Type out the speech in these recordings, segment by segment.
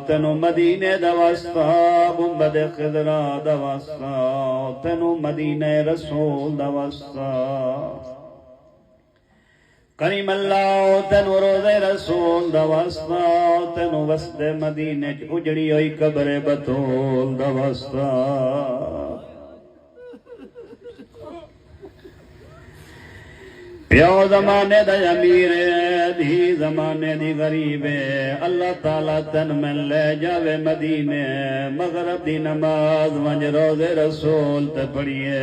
تینو مدینے دا واسطہ گنبد خضرا دا واسطہ تینو مدینے رسول دا واسطہ کریم اللہ تینو روزے رسول دا واسطہ تینو وسط مدینے اجڑی ہوئی قبر بطول دا واسطہ پیو زمانے دا امیر دھی زمانے دی غریب اللہ تعالیٰ تن میں لے جاوے مدینے مغرب دی نماز ونج روزے رسول تے پڑھیے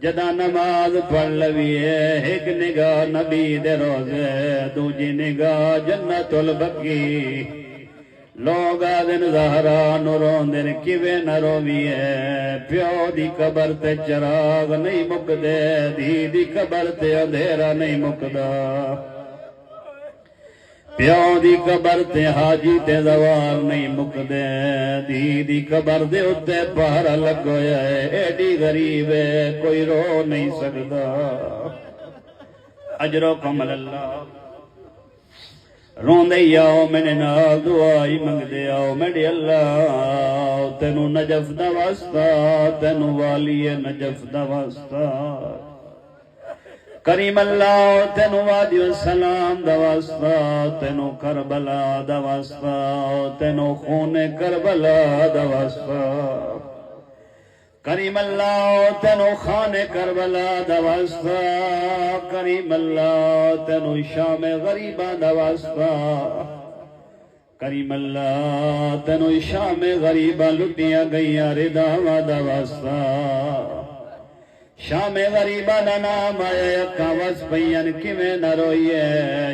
جدا نماز پڑھ لویے ایک نگاہ نبی دے روزے دوجی نگاہ جنت البقی لوگ آدن زہرا نورون دن کیوے نہ رویے پیو دی قبر تے چراغ نہیں مکدے دی دی قبر تے اندھیرا نہیں مکدا پیو دی قبر تے حاجی تے زوار نہیں مکدے دی دی قبر دے اتے پہرا لگویا ہے ایڈی غریب ہے کوئی رو نہیں سکدا اجرکم اللہ رون دے آؤ میرے نال دعائی منگ دے آؤ میرے اللہ تینو نجف دا واسطہ تینو والی نجف دا واسطہ کریم اللہ تینو وادی السلام دا واسطہ تینو کربلا دا واسطہ تینو خون کربلا دا واسطہ کریم اللہ تینو خان کربلا دا واسطہ کریم اللہ تینو شام غریبہ دا واسطہ کریم اللہ تینو شام غریبہ لٹیاں گئیاں رداوہ دا واسطہ شام غریبہ دا نام آیا یکا وس پین کمیں نہ روئیے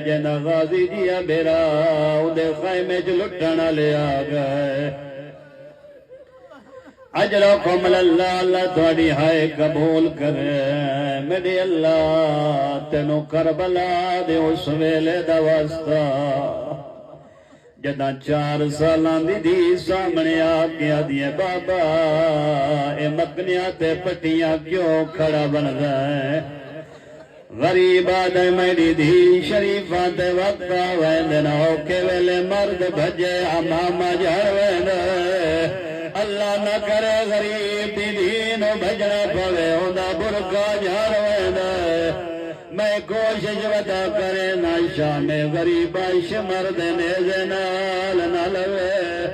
جنہ غازی دیا بیرا دے خیمے جو لٹنا لے آگئے اجرکم اللہ اللہ تھوڑی ہائے قبول کرے میرے اللہ تینو کربلا دے اس ویلے دا واسطہ جدہ 4 سالان دی سامنے آکیا دیے بابا اے مکنیاں تے پٹیاں کیوں کھڑا بن گئے غریب آدھے میری دی شریفاں تے وقتا ویندنا اوکے ویلے مرد بھجے امامہ جھڑ ویندے اللہ نہ کرے غریب دی دین بھجنا پوے ہوندہ برکا جھار ویندہ میں کوشش ودا کرے نہ شام غریبہ مرد نیزے نال نہ لوے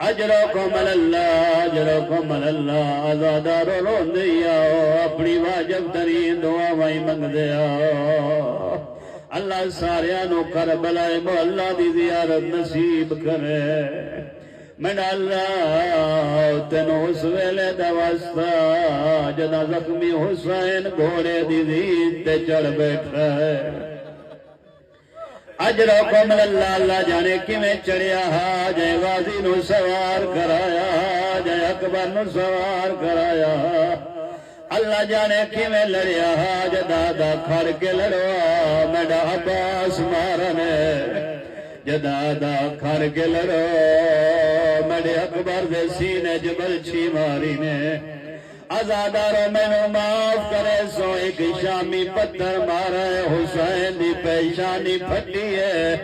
اجرکم اللہ آزادارو رون دیا اپنی واجب ترین دعا وائی منگ دیا اللہ ساریانو کربلا مولا دی زیارت نصیب کرے من اللہ تینو اس ویلے دا واسطہ جدا زخمی حسین گھوڑے دی زید تے چڑھ بیٹھا ہے اجرکم اللہ اللہ جانے کی میں چڑھیا جے غازی نو سوار کرایا جے اکبر نو سوار کرایا اللہ جانے کی میں لڑیا جے دادا کھڑ کے لڑوا میڈا عباس مارنے جدادا کھڑ کے لڑو میرے اکبر دے سینے جبل چھی ماری نے آزادارو میں نو معاف کرے سو ایک شامی پتھر مارے حسین دی پیشانی پھٹی ہے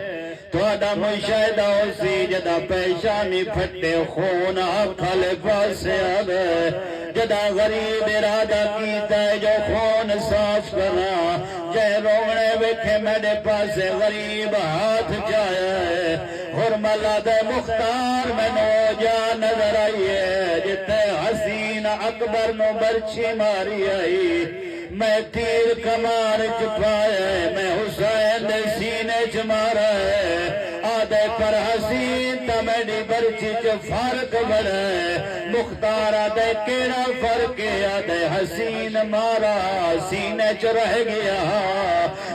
تھوڑا مشاہدہ اسی جدا پیشانی پھٹے خون آکھل پاسے آگئے جدا غریب ارادہ کیتا ہے جو خون صاف کرنا جے رونے وکھے میرے پاسے غریب ہاتھ جایا ہے حرملہ دے مختار میں نو جا نظر آئیے جتے حسین اکبر نو برچی ماری آئی میں تیر کمار چپایا ہے میں حسین دے سینے چمارا ہے آدھے پر حسین تا میری برچی چ فرق بڑا ہے مختار آدھے کیڑا فرق ہے آدھے حسین مارا سینے چ رہ گیا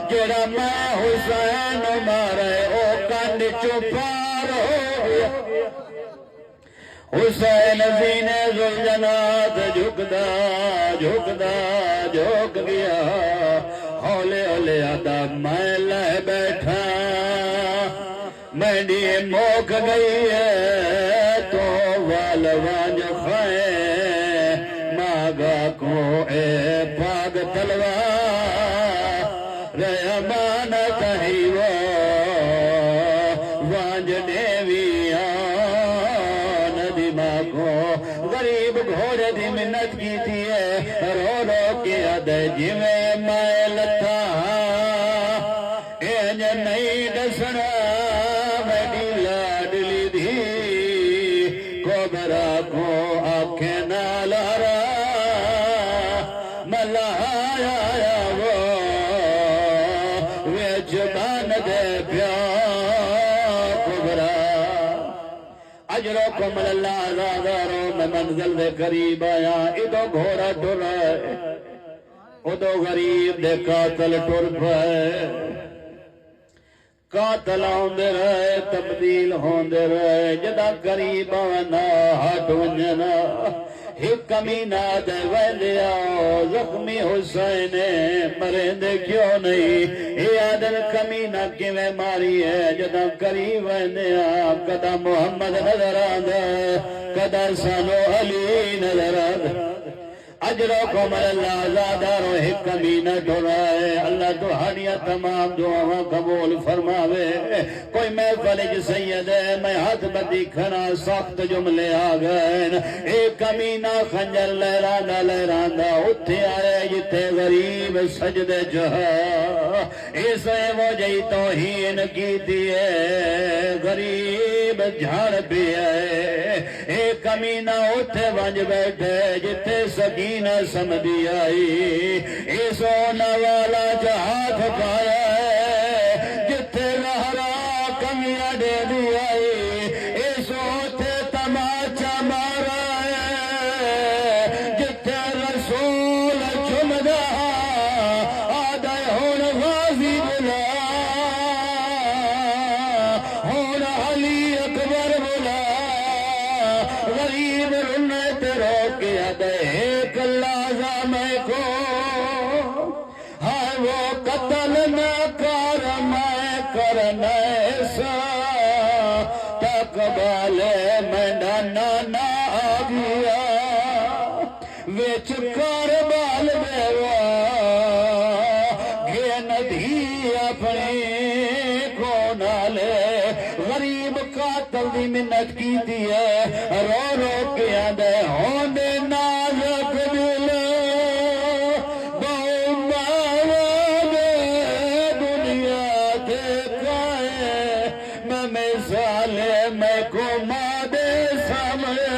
جڑا میں حسین مارا ہے او کنڈ چپار ہو گیا حسین زینے ذوالجنات جھک گیا ہولے ہولے آدھا میں لے بیٹھا میری موک گئی ہے تو والوان جو خائے ماغا کو اے پاگ تلوار رحمانت ہی وہ مانج دیویان دی ماں کو غریب گھوڑے دی منت کی تھی رو رو کے ادے جی میں لتھا اینج نہیں دسنا میری لاڈلی دی کوبرا کو آنکھیں نہ لارا ملایا وہ ویچ بان دے پیا کوبرا اجرکم اللہ آزادارو میں منزل دے قریب آیا ادو گھوڑا ٹر رہے ادو غریب دے قاتل ٹر پائے قاتل ہوندے رہے تبدیل ہوندے رہے جدا قریب آنا ہٹ ونجنا ایک کمینہ دے ویلیا زخمی حسین مرندے کیوں نہیں یہ آدھر کمینہ کیویں ماری ہے جدا قریب ویلیا کدا محمد نظر آدھا کدا سانو علی نظر آدھا اجرکم اللہ آزادارو ایک کمینہ ٹھرائے اللہ تہاڑیاں تمام دعاواں قبول فرماوے کوئی محفل سید ہے میں ہاتھ بدی کھنا سخت جملے آگئے ایک کمینہ خنجر لہراندہ اتھے آئے جتے غریب سجدے جہاں اسے وہ جئی توہین کی دیئے غریب جھاڑ بھی آئے ایک کمینہ اتھے ونج بیٹھے جتے سکینہ سمدھی آئی سونا والا جہاتھ پایا ہے جتھے لہرا کمیاں دے دی آئی سوتے تماچا مارا ہے جتھے رسول جمدہ آدھے ہون غازی بلا ہون علی اکبر بلا غریب رنت روک آدھے لازم کو ہاں وہ قتل نہ کر میں کرنا ایسا تقبال میں نانا آگیا ویچ کاربال بیوا گے ندھی اپنی کو نالے غریب قاتل دی منت کی دیئے رو رو کے آدھے ہوندے نازک دل باؤمالا دنیا دیکھائے میں مثال میں کو مادے سامنے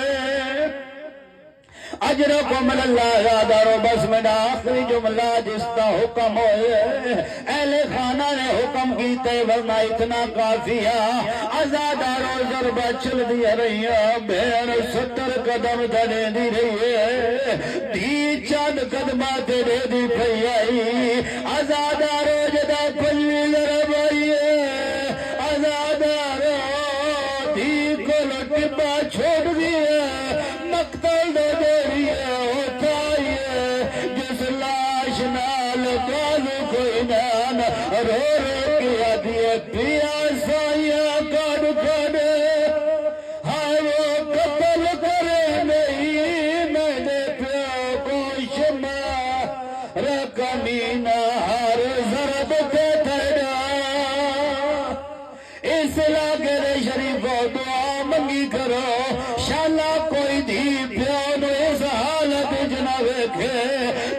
اجرکم اللہ آزادارو بس میرا آخری جملہ جس کا حکم ہوئے اہل خانہ نے حکم کیتے ورنہ اتنا کافیا آزادارو ضربہ چل دیا رہی ہے بین 70 قدم دھڑے دی رہی ہے دی چند قدمات دے دی پہی آئی آزادارو جدا پھلی ضرب آئی ہے آزادارو دی کو لٹبا چھوڑ دیا مقتل دے جس لاش نال بازو کوئی نان رو رو کیا دیئے پیا سائیاں کڑ کڑ ہائے وہ قتل کرے نہیں میں دے پیا کو شما رکمینہ ہر ضرب کے تھڑا اس علاقے دے شریفوں دعا منگی کرو شالا کوئی دھی پیانو اس حالت جناب کے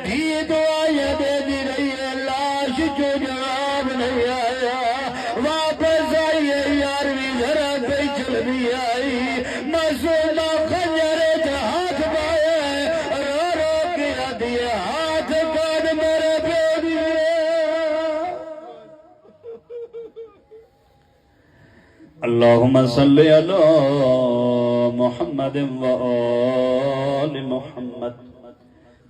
دھی دعائیں دے دی رہی ہے لاش جو جواب نہیں آیا واپس آئیے یارویں ذرا پہ چل بھی آئی معصومہ خنجر ہاتھ پائے رو رو کیا دیے ہاتھ کاٹ میرے پہ دیے اللہم صلی علی محمد و آل محمد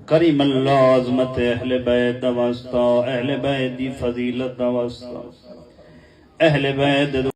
کریم اللہ عظمت اہل بیت دا واسطہ اہل بیت دی فضیلت دا واسطہ اہل بیت